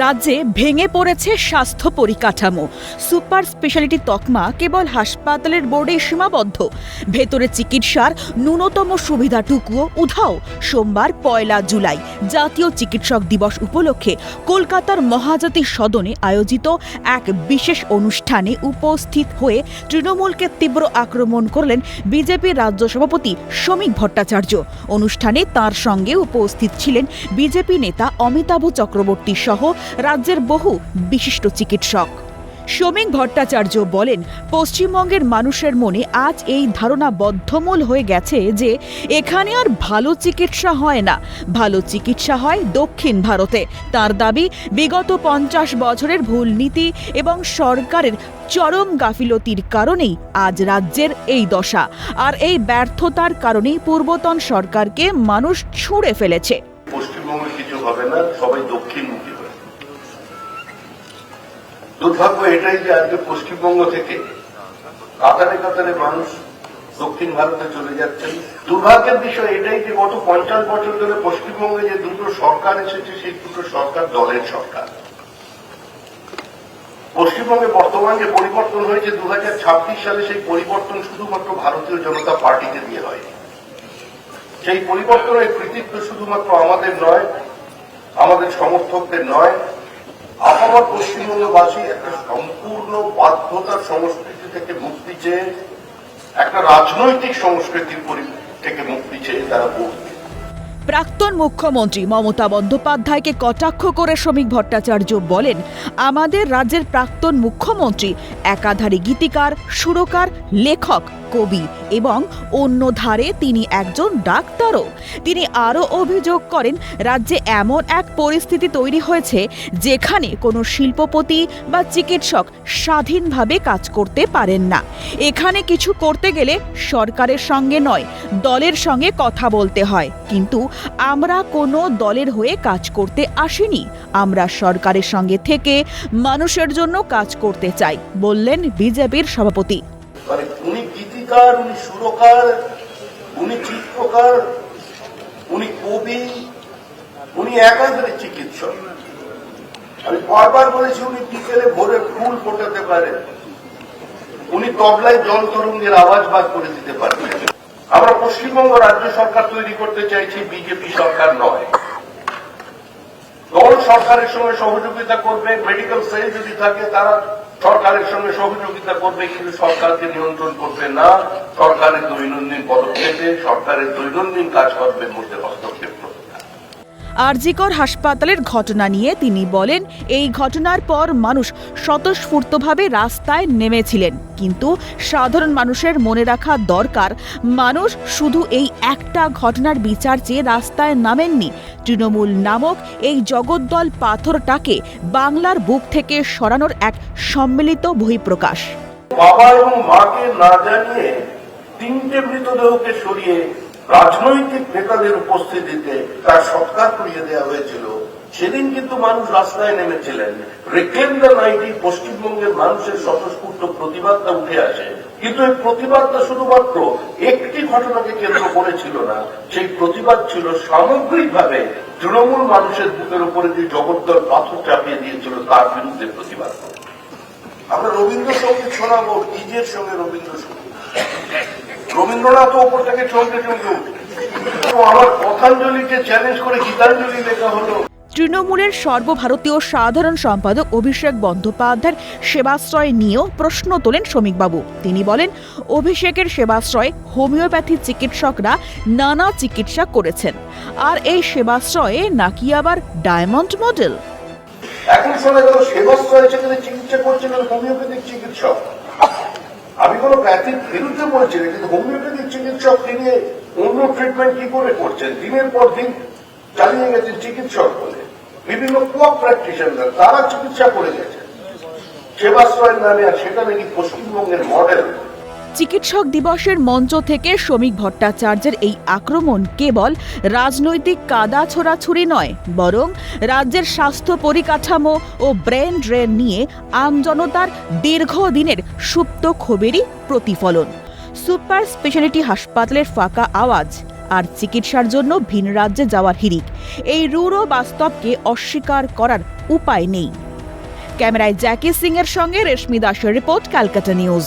রাজ্যে ভেঙে পড়েছে স্বাস্থ্য পরিকাঠামো। সুপার স্পেশালিটি তকমা কেবল হাসপাতালের বোর্ডেই সীমাবদ্ধ। ভেতরে চিকিৎসার ন্যূনতম সুবিধাটুকুও উধাও। সোমবার ১ জুলাই জাতীয় চিকিৎসক দিবস উপলক্ষে কলকাতার মহাজাতি সদনে আয়োজিত এক বিশেষ অনুষ্ঠানে উপস্থিত হয়ে তৃণমূলকে তীব্র আক্রমণ করলেন বিজেপির রাজ্য সভাপতি শ্রমিক ভট্টাচার্য। অনুষ্ঠানে তার সঙ্গে উপস্থিত ছিলেন বিজেপি নেতা অমিতাভ চক্রবর্তী সহ রাজ্যের বহু বিশিষ্ট চিকিৎসক। শ্রমিক ভট্টাচার্য বলেন, পশ্চিমবঙ্গের মানুষের মনে আজ এই ধারণা বদ্ধমূল হয়ে গেছে যে এখানে আর ভালো চিকিৎসা হয় না, ভালো চিকিৎসা হয় দক্ষিণ ভারতে। তার দাবি, বিগত ৫০ বছরের ভুল নীতি এবং সরকারের চরম গাফিলতির কারণেই আজ রাজ্যের এই দশা। আর এই ব্যর্থতার কারণেই পূর্বতন সরকারকে মানুষ ছুঁড়ে ফেলেছে। পশ্চিমবঙ্গে কিছু হবে না, সবাই দক্ষিণমুখী হবে। দুর্ভাগ্য এটাই যে আজকে পশ্চিমবঙ্গ থেকে কাতারে কাতারে মানুষ দক্ষিণ ভারতে চলে যাচ্ছেন। দুর্ভাগ্যের বিষয় এটাই যে গত ৫০ বছর ধরে পশ্চিমবঙ্গে যে দুটো সরকার এসেছে, সেই দুটো সরকার দলের সরকার। পশ্চিমবঙ্গে বর্তমান যে পরিবর্তন হয়েছে ২০২৬ সালে, সেই পরিবর্তন শুধুমাত্র ভারতীয় জনতা পার্টিকে দিয়ে হয়। সেই পরিবর্তনের কৃতিত্ব শুধুমাত্র আমাদের নয়, আমাদের সমর্থকদের নয়, আপামর পশ্চিমবঙ্গবাসী একটা সম্পূর্ণ বাধ্যতার সংস্কৃতি থেকে মুক্তি চেয়ে, একটা রাজনৈতিক সংস্কৃতির থেকে মুক্তি চেয়ে তারা ভোট দেয়। প্রাক্তন মুখ্যমন্ত্রী মমতা বন্দ্যোপাধ্যায়কে কটাক্ষ করে শ্রমিক ভট্টাচার্য বলেন, আমাদের রাজ্যের প্রাক্তন মুখ্যমন্ত্রী একাধারে গীতিকার, সুরকার, লেখক, কবি এবং অন্য ধারে তিনি একজন ডাক্তারও। তিনি আরও অভিযোগ করেন, রাজ্যে এমন এক পরিস্থিতি তৈরি হয়েছে যেখানে কোনো শিল্পপতি বা চিকিৎসক স্বাধীনভাবে কাজ করতে পারেন না। এখানে কিছু করতে গেলে সরকারের সঙ্গে নয়, দলের সঙ্গে কথা বলতে হয়। কিন্তু আমরা কোনো দলের হয়ে কাজ করতে আসিনি, আমরা সরকারের সঙ্গে থেকে মানুষের জন্য কাজ করতে চাই, বললেন বিজেপির সভাপতি। মানে উনি গীতিকার, উনি সুরকার, উনি চিত্রকার, উনি কবি, উনি একাধারে চিকিৎসক। আমি বারবার বলেছি, উনি বিকেলে ভোরে ফুল ফোটাতে পারেন, উনি তবলায় জল তরঙ্গের আওয়াজ বার করে দিতে পারেন। আমরা পশ্চিমবঙ্গ রাজ্য সরকার তৈরি করতে চাইছি, বিজেপি সরকার নয়। দল সরকারের সঙ্গে সহযোগিতা করবে, মেডিকেল সেল যদি থাকে তারা সরকারের সঙ্গে সহযোগিতা করবে, কিন্তু সরকারকে নিয়ন্ত্রণ করবে না। সরকারের দৈনন্দিন পদক্ষেপে, সরকারের দৈনন্দিন কাজকর্মের মধ্যে হস্তক্ষেপ করবে। আরজিকর হাসপাতালের ঘটনা নিয়ে তিনি বলেন, এই ঘটনার পর মানুষ স্বতঃস্ফূর্তভাবে রাস্তায় নেমেছিলেন, কিন্তু সাধারণ মানুষের মনে রাখা দরকার, মানুষ শুধু এই একটা ঘটনার বিচার চেয়ে রাস্তায় নামেননি। তৃণমূল নামক এই জগদ্দল পাথরটাকে বাংলার বুক থেকে সরানোর এক সম্মিলিত বহিঃপ্রকাশ। বাবা এবং মাকে না জানিয়ে ৩টে মৃতদেহকে সরিয়ে রাজনৈতিক নেতাদের উপস্থিতিতে তার সৎকার করিয়ে দেওয়া হয়েছিল। সেদিন কিন্তু মানুষ রাস্তায় নেমেছিলেন। রিক্লেম দ্য নাইট, পশ্চিমবঙ্গের মানুষের স্বতঃস্ফূর্ত প্রতিবাদটা উঠে আসে। কিন্তু এই প্রতিবাদটা শুধুমাত্র একটি ঘটনাকে কেন্দ্র করেছিল না, সেই প্রতিবাদ ছিল সামগ্রিকভাবে তৃণমূল মানুষের বুকের উপরে যে জগদ্দল পাথর চাপিয়ে দিয়েছিল তার বিরুদ্ধে প্রতিবাদ। আমরা রবীন্দ্রসঙ্গীত শোনাবো, নিজের সঙ্গে রবীন্দ্রসঙ্গীত। রবীন্দ্রনাথ ওপর থেকে চমকে চমকে উঠে, আমার কথাঞ্জলিকে চ্যালেঞ্জ করে গীতাঞ্জলি লেখা হলো। তৃণমূলের সর্বভারতীয় সাধারণ সম্পাদক অভিষেক বন্দ্যোপাধ্যায়ের সেবাশ্রয় নিয়েও প্রশ্ন তোলেন শ্রমিকবাবু। তিনি বলেন, অভিষেকের সেবাশ্রয়ে হোমিওপ্যাথি চিকিৎসকরা নানা চিকিৎসা করেছেন, আর এই সেবাশ্রয়ে নাকি আবার ডায়মন্ড মডেল। এখন শোনা গেল সেবাশ্রয়ে সেখানে চিকিৎসা করছেন হোমিওপ্যাথিক চিকিৎসক। আমি কোনো প্যাথির বিরুদ্ধে বলছি না, কিন্তু হোমিওপ্যাথিক চিকিৎসক তিনি অন্য ট্রিটমেন্ট কি করে করছেন? দিনের পর দিন চালিয়ে গেছেন চিকিৎসক বলে। বিভিন্ন কোয়াক প্র্যাকটিশনার তারা চিকিৎসা করে গেছেন সেবাশ্রয়ের নামে, আর সেটা নাকি পশ্চিমবঙ্গের মডেল। চিকিৎসক দিবসের মঞ্চ থেকে শ্রমিক ভট্টাচার্যের এই আক্রমণ কেবল রাজনৈতিক কাদা ছোড়াছুড়ি নয়, বরং রাজ্যের স্বাস্থ্য পরিকাঠামো ও ব্রেন ড্রেন নিয়ে আমজনতার দীর্ঘদিনের সুপ্ত ক্ষোভেরই প্রতিফলন। সুপার স্পেশালিটি হাসপাতালের ফাঁকা আওয়াজ আর চিকিৎসার জন্য ভিন রাজ্যে যাওয়ার হিড়িক। এই রূঢ় বাস্তবকে অস্বীকার করার উপায় নেই। ক্যামেরায় জ্যাকি সিং এর সঙ্গে রেশমি দাসের রিপোর্ট, ক্যালকাটা নিউজ।